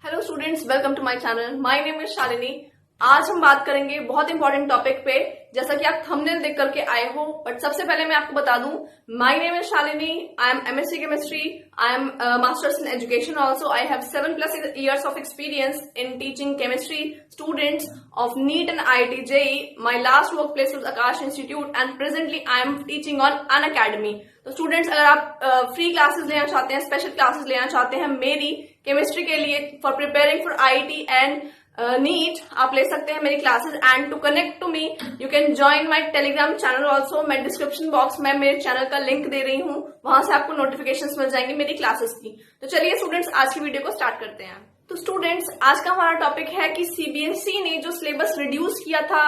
Hello students, welcome to my channel. My name is Shalini. आज हम बात करेंगे बहुत इंपॉर्टेंट टॉपिक पे, जैसा कि आप थंबनेल देख करके आए हो। बट सबसे पहले मैं आपको बता दूं, my name is Shalini. I am MSc chemistry. I am masters in education also. I have 7+ years of experience in teaching chemistry students of NEET and IIT JEE. My last workplace was Akash Institute and presently I am teaching on Unacademy. तो students, अगर आप free classes लेना चाहते हैं, special classes लेना चाहते हैं मेरी केमिस्ट्री के लिए for preparing for IIT and NEET, आप ले सकते हैं मेरी classes. And to connect to me you can join my Telegram channel also. मैं डिस्क्रिप्शन बॉक्स में मेरे चैनल का लिंक दे रही हूँ, वहां से आपको नोटिफिकेशंस मिल जाएंगे मेरी क्लासेस की। तो चलिए स्टूडेंट्स, आज की वीडियो को स्टार्ट करते हैं। तो स्टूडेंट्स, आज का हमारा टॉपिक है कि सीबीएसई ने जो सिलेबस रिड्यूस किया था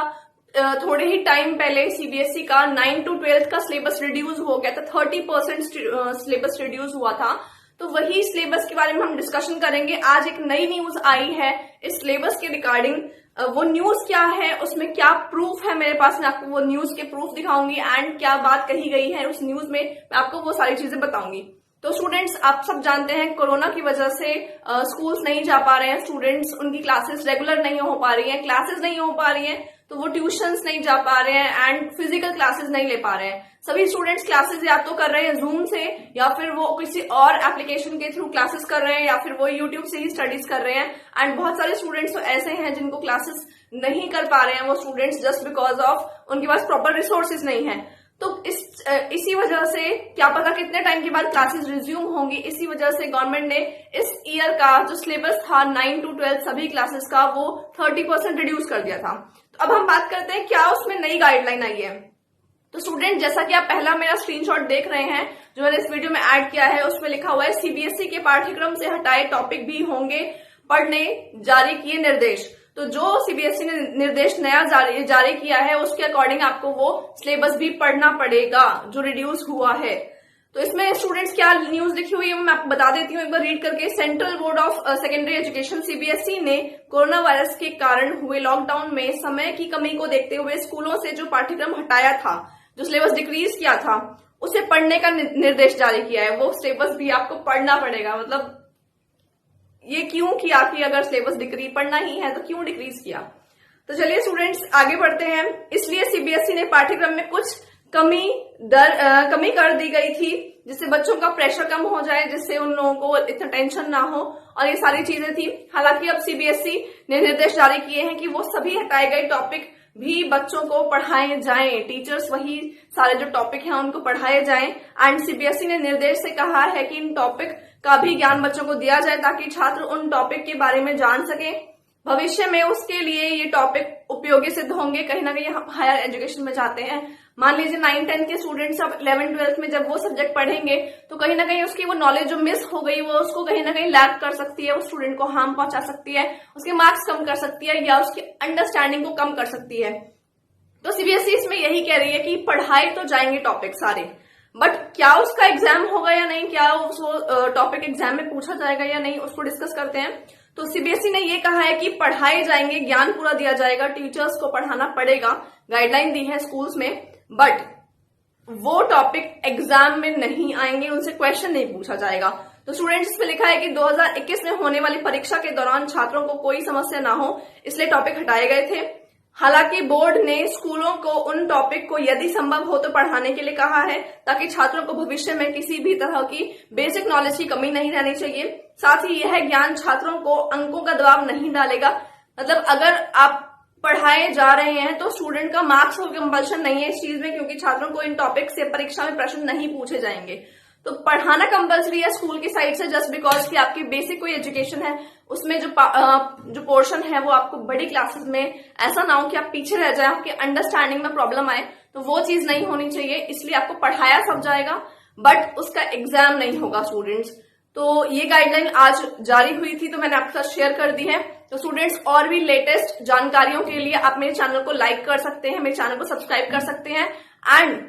थोड़े ही टाइम पहले, सीबीएसई का 9 to 12 का सिलेबस रिड्यूस हो गया था। 30% सिलेबस रिड्यूस हुआ था। तो वही सिलेबस के बारे में हम डिस्कशन करेंगे। आज एक नई न्यूज आई है इस सिलेबस के रिगार्डिंग। वो न्यूज क्या है, उसमें क्या प्रूफ है मेरे पास, मैं आपको वो न्यूज के प्रूफ दिखाऊंगी एंड क्या बात कही गई है उस न्यूज में, मैं आपको वो सारी चीजें बताऊंगी। तो स्टूडेंट्स, आप सब जानते हैं कोरोना की वजह से स्कूल्स नहीं जा पा रहे हैं स्टूडेंट्स, उनकी क्लासेस रेगुलर नहीं हो पा रही हैं, क्लासेस नहीं हो पा रही हैं, तो वो ट्यूशंस नहीं जा पा रहे हैं एंड फिजिकल क्लासेस नहीं ले पा रहे हैं। सभी स्टूडेंट्स क्लासेस या तो कर रहे हैं जूम से, या फिर वो किसी और एप्लीकेशन के थ्रू क्लासेस कर रहे हैं, या फिर वो यूट्यूब से ही स्टडीज कर रहे हैं। एंड बहुत सारे स्टूडेंट्स तो ऐसे हैं जिनको क्लासेस नहीं कर पा रहे हैं वो स्टूडेंट्स, जस्ट बिकॉज ऑफ उनके पास प्रॉपर रिसोर्सेज नहीं है। तो इसी वजह से क्या पता कितने टाइम के बाद क्लासेस रिज्यूम होंगी। इसी वजह से गवर्नमेंट ने इस ईयर का जो सिलेबस था 9 to 12 सभी क्लासेस का, वो 30% रिड्यूस कर दिया था। तो अब हम बात करते हैं क्या उसमें नई गाइडलाइन आई है। तो स्टूडेंट, जैसा कि आप पहला मेरा स्क्रीनशॉट देख रहे हैं जो मैंने इस वीडियो में ऐड किया है, उसमें लिखा हुआ है सीबीएसई के पाठ्यक्रम से हटाए टॉपिक भी होंगे पढ़ने, जारी किए निर्देश। तो जो सीबीएसई ने निर्देश नया जारी किया है उसके अकॉर्डिंग आपको वो सिलेबस भी पढ़ना पड़ेगा जो रिड्यूस हुआ है। तो इसमें स्टूडेंट्स क्या न्यूज लिखी हुई है मैं आपको बता देती हूँ एक बार रीड करके। Central board of secondary education CBSE ने कोरोना वायरस के कारण हुए लॉकडाउन में समय की कमी को देखते हुए स्कूलों से जो पाठ्यक्रम हटाया था, जो सिलेबस डिक्रीज किया था, उसे पढ़ने का निर्देश जारी किया है। वो सिलेबस भी आपको पढ़ना पड़ेगा। मतलब ये क्यों किया कि अगर सिलेबस पढ़ना ही है तो क्यों डिक्रीज किया। तो चलिए स्टूडेंट्स आगे बढ़ते हैं। इसलिए सीबीएसई ने पाठ्यक्रम में कुछ कमी कर दी गई थी, जिससे बच्चों का प्रेशर कम हो जाए, जिससे उन लोगों को इतना टेंशन ना हो, और ये सारी चीजें थी। हालांकि अब सीबीएसई ने निर्देश जारी किए हैं कि वो सभी हटाए गए टॉपिक भी बच्चों को पढ़ाए जाएं, टीचर्स वही सारे जो टॉपिक हैं उनको पढ़ाए जाएं। एंड सीबीएसई ने निर्देश से कहा है कि इन टॉपिक का भी ज्ञान बच्चों को दिया जाए ताकि छात्र उन टॉपिक के बारे में जान सके। भविष्य में उसके लिए ये टॉपिक उपयोगी सिद्ध होंगे। कहीं ना कहीं हम हायर एजुकेशन में जाते हैं, मान लीजिए 9-10 के स्टूडेंट्स अब 11-12 में जब वो सब्जेक्ट पढ़ेंगे तो कहीं ना कहीं उसकी वो नॉलेज जो मिस हो गई वो उसको कहीं ना कहीं लैक कर सकती है, उस स्टूडेंट को हार्म पहुंचा सकती है, उसके मार्क्स कम कर सकती है, या उसकी अंडरस्टैंडिंग को कम कर सकती है। तो सीबीएसई इसमें यही कह रही है कि पढ़ाए तो जाएंगे टॉपिक सारे, बट क्या उसका एग्जाम होगा या नहीं, क्या उसको टॉपिक एग्जाम में पूछा जाएगा या नहीं, उसको डिस्कस करते हैं। तो सीबीएसई ने ये कहा है कि पढ़ाए जाएंगे, ज्ञान पूरा दिया जाएगा, टीचर्स को पढ़ाना पड़ेगा, गाइडलाइन दी है स्कूल्स में, बट वो टॉपिक एग्जाम में नहीं आएंगे, उनसे क्वेश्चन नहीं पूछा जाएगा। तो स्टूडेंट्स इस पे लिखा है कि 2021 में होने वाली परीक्षा के दौरान छात्रों को कोई समस्या ना हो, इसलिए टॉपिक हटाए गए थे। हालांकि बोर्ड ने स्कूलों को उन टॉपिक को यदि संभव हो तो पढ़ाने के लिए कहा है, ताकि छात्रों को भविष्य में किसी भी तरह की बेसिक नॉलेज की कमी नहीं रहनी चाहिए। साथ ही यह ज्ञान छात्रों को अंकों का दबाव नहीं डालेगा। मतलब अगर आप पढ़ाए जा रहे हैं तो स्टूडेंट का मार्क्स का कंपल्शन नहीं है इस चीज में, क्योंकि छात्रों को इन टॉपिक से परीक्षा में प्रश्न नहीं पूछे जाएंगे। तो पढ़ाना कंपल्सरी है स्कूल की साइड से, जस्ट बिकॉज कि आपकी बेसिक कोई एजुकेशन है उसमें जो पोर्शन है वो आपको बड़ी क्लासेस में ऐसा ना हो कि आप पीछे रह जाए, आपके अंडरस्टैंडिंग में प्रॉब्लम आए, तो वो चीज नहीं होनी चाहिए। इसलिए आपको पढ़ाया सब जाएगा बट उसका एग्जाम नहीं होगा स्टूडेंट्स। तो ये गाइडलाइन आज जारी हुई थी तो मैंने आपके साथ शेयर कर दी है। तो स्टूडेंट्स, और भी लेटेस्ट जानकारियों के लिए आप मेरे चैनल को लाइक कर सकते हैं, मेरे चैनल को सब्सक्राइब कर सकते हैं। एंड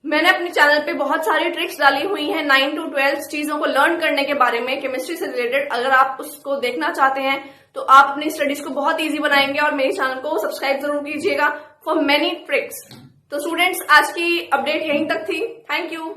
मैंने अपने चैनल पे बहुत सारी ट्रिक्स डाली हुई हैं 9 to 12 चीजों को लर्न करने के बारे में, केमिस्ट्री से रिलेटेड। अगर आप उसको देखना चाहते हैं तो आप अपनी स्टडीज को बहुत इजी बनाएंगे, और मेरे चैनल को सब्सक्राइब जरूर कीजिएगा फॉर मेनी ट्रिक्स। तो स्टूडेंट्स, आज की अपडेट यहीं तक थी। Thank you.